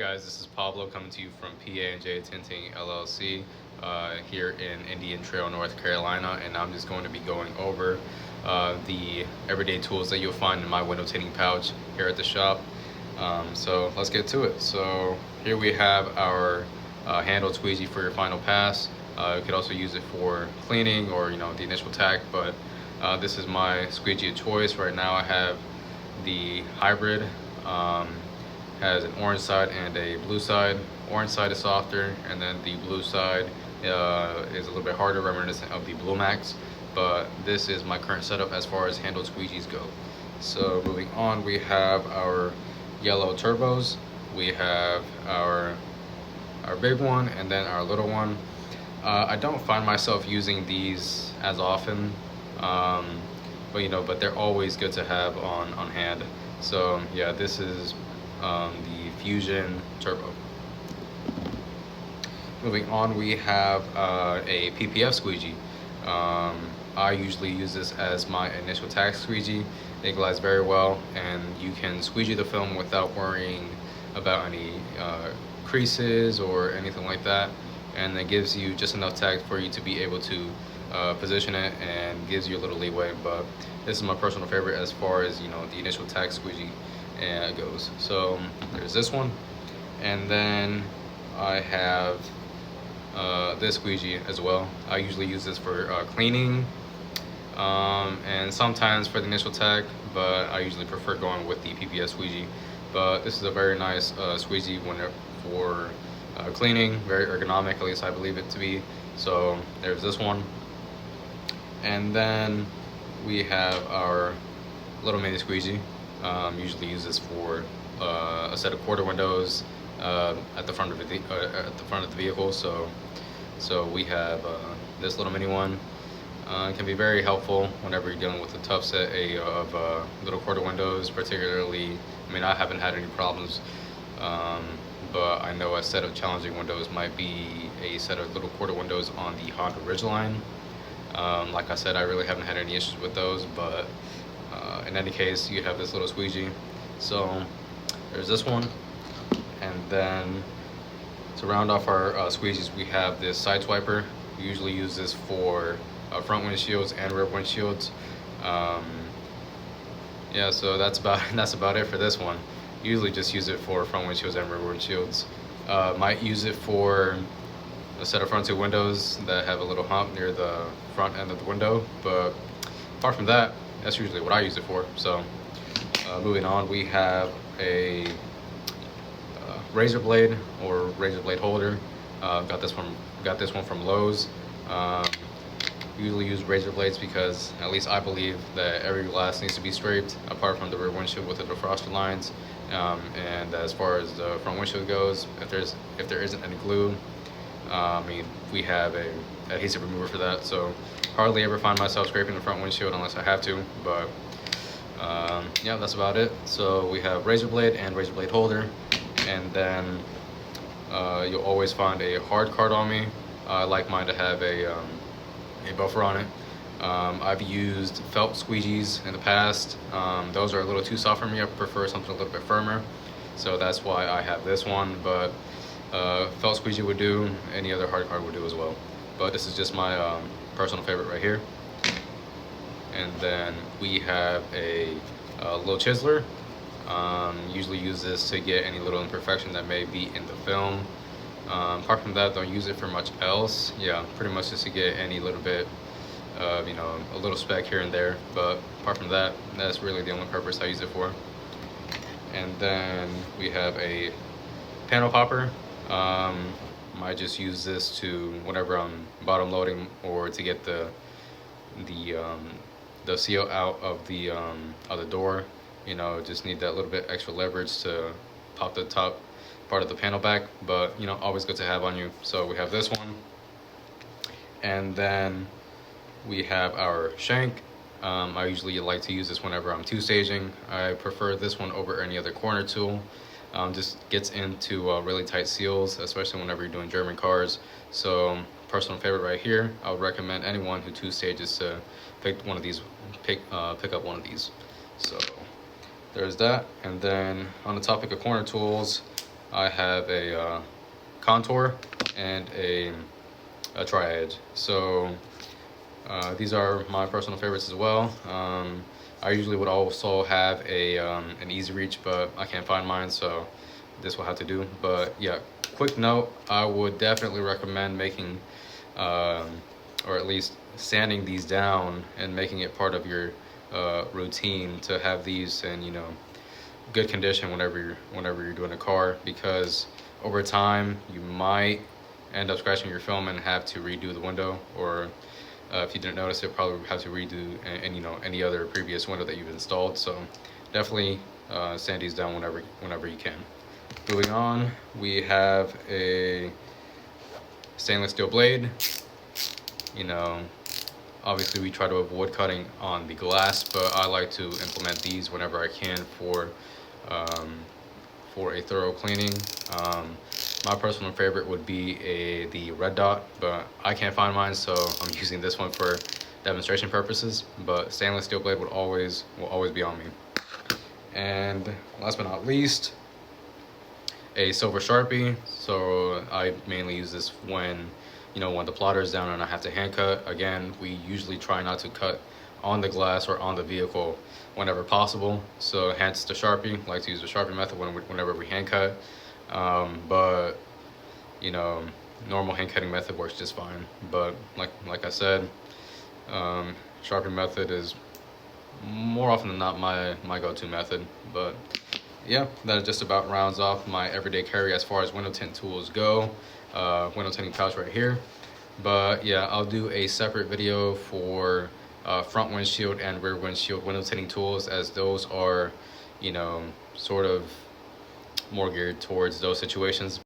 guys, this is Pablo coming to you from PA&J Tinting LLC here in Indian Trail, North Carolina, and I'm just going to be going over the everyday tools that you'll find in my window tinting pouch here at the shop. So let's get to it. So here we have our handled squeegee for your final pass. You could also use it for cleaning or the initial tack, but this is my squeegee of choice. Right now I have the hybrid. Has an orange side and a blue side. Orange side is softer, and then the blue side is a little bit harder, reminiscent of the Blue Max. But this is my current setup as far as handled squeegees go. So moving on, we have our yellow turbos. We have our big one, and then our little one. I don't find myself using these as often, but they're always good to have on hand. So yeah, this is the Fusion Turbo. Moving on, we have a PPF squeegee. I usually use this as my initial tack squeegee. It glides very well, and you can squeegee the film without worrying about any creases or anything like that. And it gives you just enough tack for you to be able to position it, and gives you a little leeway. But this is my personal favorite as far as the initial tack squeegee goes. So there's this one, and then I have this squeegee as well. I usually use this for cleaning and sometimes for the initial tack, but I usually prefer going with the PPS squeegee. But this is a very nice squeegee for cleaning, very ergonomic, at least I believe it to be. So there's this one, and then we have our little mini squeegee. Usually use this for a set of quarter windows at the front of the vehicle. So we have this little mini one. It can be very helpful whenever you're dealing with a tough set of little quarter windows. Particularly, I haven't had any problems, but I know a set of challenging windows might be a set of little quarter windows on the Honda Ridgeline. Like I said, I really haven't had any issues with those, but in any case, you have this little squeegee. So there's this one, and then to round off our squeegees, we have this side swiper. We usually use this for front windshields and rear windshields. Yeah, so that's about it for this one. Usually just use it for front windshields and rear windshields. Might use it for a set of front two windows that have a little hump near the front end of the window, but apart from that, that's usually what I use it for. So moving on, we have a razor blade or razor blade holder. Got this one from Lowe's. Usually use razor blades because at least I believe that every glass needs to be scraped apart from the rear windshield with the defroster lines. And as far as the front windshield goes, if there isn't any glue, we have a adhesive remover for that. So hardly ever find myself scraping the front windshield unless I have to. But yeah, that's about it. So we have razor blade and razor blade holder, and then you'll always find a hard card on me. I like mine to have a buffer on it. I've used felt squeegees in the past. Those are a little too soft for me. I prefer something a little bit firmer, so that's why I have this one. But felt squeegee would do. Any other hard card would do as well. But this is just my personal favorite right here. And then we have a little chiseler. Usually use this to get any little imperfection that may be in the film. Apart from that, don't use it for much else. Yeah, pretty much just to get any little bit of, a little speck here and there. But apart from that, that's really the only purpose I use it for. And then we have a panel popper. I just use this to whenever I'm bottom loading or to get the seal out of the door. Just need that little bit extra leverage to pop the top part of the panel back, but always good to have on you. So we have this one, and then we have our shank. I usually like to use this whenever I'm two-staging. I prefer this one over any other corner tool. Just gets into really tight seals, especially whenever you're doing German cars. So personal favorite right here. I would recommend anyone who two-stages to pick up one of these. So there's that. And then on the topic of corner tools, I have a contour and a tri-edge. So these are my personal favorites as well. I usually would also have a an easy reach, but I can't find mine, so this will have to do. But yeah, quick note, I would definitely recommend making or at least sanding these down and making it part of your routine to have these in, you know, good condition whenever you're doing a car, because over time you might end up scratching your film and have to redo the window, or if you didn't notice it, probably have to redo and you know, any other previous window that you've installed. So definitely sand these down whenever you can. Moving on, we have a stainless steel blade. You know, obviously we try to avoid cutting on the glass, but I like to implement these whenever I can for a thorough cleaning. My personal favorite would be the red dot, but I can't find mine, so I'm using this one for demonstration purposes. But stainless steel blade will always be on me. And last but not least, a silver Sharpie. So I mainly use this when, you know, when the plotter is down and I have to hand cut. Again, we usually try not to cut on the glass or on the vehicle whenever possible. So hence the Sharpie. Like to use the Sharpie method whenever we hand cut. But you know, normal hand cutting method works just fine. But like I said, Sharpie method is more often than not my go-to method. But yeah, that just about rounds off my everyday carry as far as window tint tools go. Window tinting pouch right here. But yeah, I'll do a separate video for front windshield and rear windshield window tinting tools, as those are, you know, sort of more geared towards those situations.